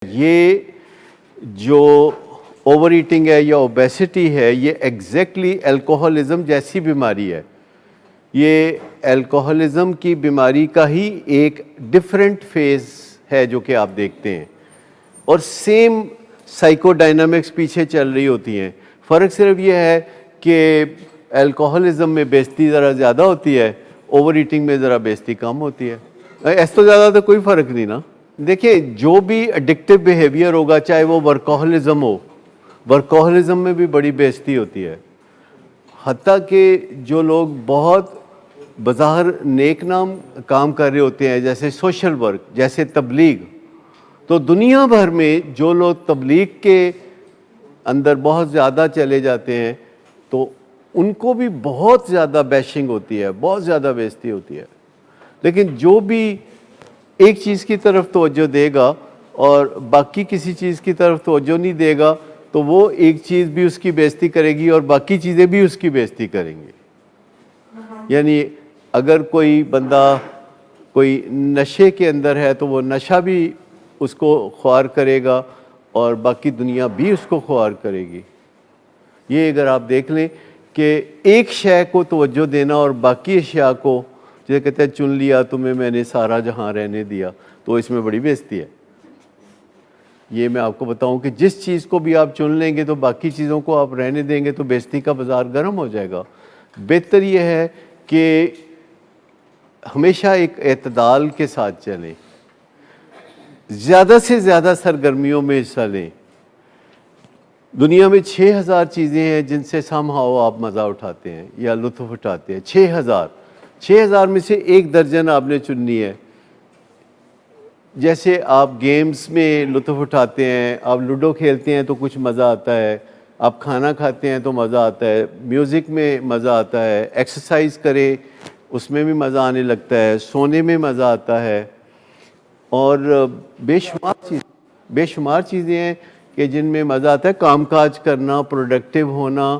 یہ جو over eating ہے یا اوبیسٹی ہے یہ ایگزیکٹلی الکوہلزم جیسی بیماری ہے. یہ الکوہلزم کی بیماری کا ہی ایک ڈفرینٹ فیز ہے جو کہ آپ دیکھتے ہیں اور سیم سائیکو ڈائنامکس پیچھے چل رہی ہوتی ہیں. فرق صرف یہ ہے کہ الکوہلزم میں بے عزتی ذرا زیادہ ہوتی ہے, اوور ایٹنگ میں ذرا بے عزتی کم ہوتی ہے. اس تو زیادہ تو کوئی فرق نہیں نا. دیکھیں جو بھی ایڈکٹیو بیہیویئر ہوگا چاہے وہ ورکوہلزم ہو, ورکوہلزم میں بھی بڑی بے عزتی ہوتی ہے. حتیٰ کہ جو لوگ بہت بظاہر نیک نام کام کر رہے ہوتے ہیں جیسے سوشل ورک, جیسے تبلیغ, تو دنیا بھر میں جو لوگ تبلیغ کے اندر بہت زیادہ چلے جاتے ہیں تو ان کو بھی بہت زیادہ بیشنگ ہوتی ہے, بہت زیادہ بے عزتی ہوتی ہے. لیکن جو بھی ایک چیز کی طرف توجہ دے گا اور باقی کسی چیز کی طرف توجہ نہیں دے گا تو وہ ایک چیز بھی اس کی بے عزتی کرے گی اور باقی چیزیں بھی اس کی بے عزتی کریں گی. یعنی اگر کوئی بندہ کوئی نشے کے اندر ہے تو وہ نشہ بھی اس کو خوار کرے گا اور باقی دنیا بھی اس کو خوار کرے گی. یہ اگر آپ دیکھ لیں کہ ایک شے کو توجہ دینا اور باقی اشیاء کو, جسے کہتے ہیں چن لیا تمہیں میں نے سارا جہاں رہنے دیا, تو اس میں بڑی بے عزتی ہے. یہ میں آپ کو بتاؤں کہ جس چیز کو بھی آپ چن لیں گے تو باقی چیزوں کو آپ رہنے دیں گے تو بے عزتی کا بازار گرم ہو جائے گا. بہتر یہ ہے کہ ہمیشہ ایک اعتدال کے ساتھ چلیں, زیادہ سے زیادہ سرگرمیوں میں حصہ لیں. دنیا میں 6000 چیزیں ہیں جن سے سم ہاؤ آپ مزہ اٹھاتے ہیں یا لطف اٹھاتے ہیں. 6000 میں سے 1 درجن آپ نے چننی ہے. جیسے آپ گیمز میں لطف اٹھاتے ہیں, آپ لوڈو کھیلتے ہیں تو کچھ مزہ آتا ہے, آپ کھانا کھاتے ہیں تو مزہ آتا ہے, میوزک میں مزہ آتا ہے, ایکسرسائز کریں اس میں بھی مزہ آنے لگتا ہے, سونے میں مزہ آتا ہے, اور بے شمار چیزیں ہیں کہ جن میں مزہ آتا ہے. کام کاج کرنا, پروڈکٹیو ہونا,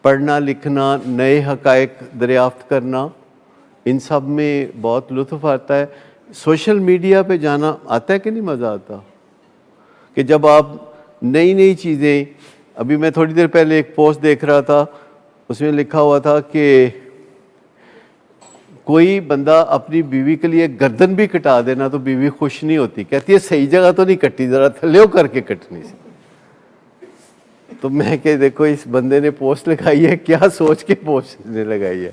پڑھنا لکھنا, نئے حقائق دریافت کرنا, ان سب میں بہت لطف آتا ہے. سوشل میڈیا پہ جانا آتا ہے کہ نہیں مزہ آتا, کہ جب آپ نئی نئی چیزیں, ابھی میں تھوڑی دیر پہلے ایک پوسٹ دیکھ رہا تھا, اس میں لکھا ہوا تھا کہ کوئی بندہ اپنی بیوی کے لیے گردن بھی کٹا دینا تو بیوی خوش نہیں ہوتی, کہتی ہے صحیح جگہ تو نہیں کٹی, ذرا تھلیو کر کے کٹنی سی. تو میں کہ دیکھو اس بندے نے پوسٹ لگائی ہے, کیا سوچ کے پوسٹ نے لگائی ہے.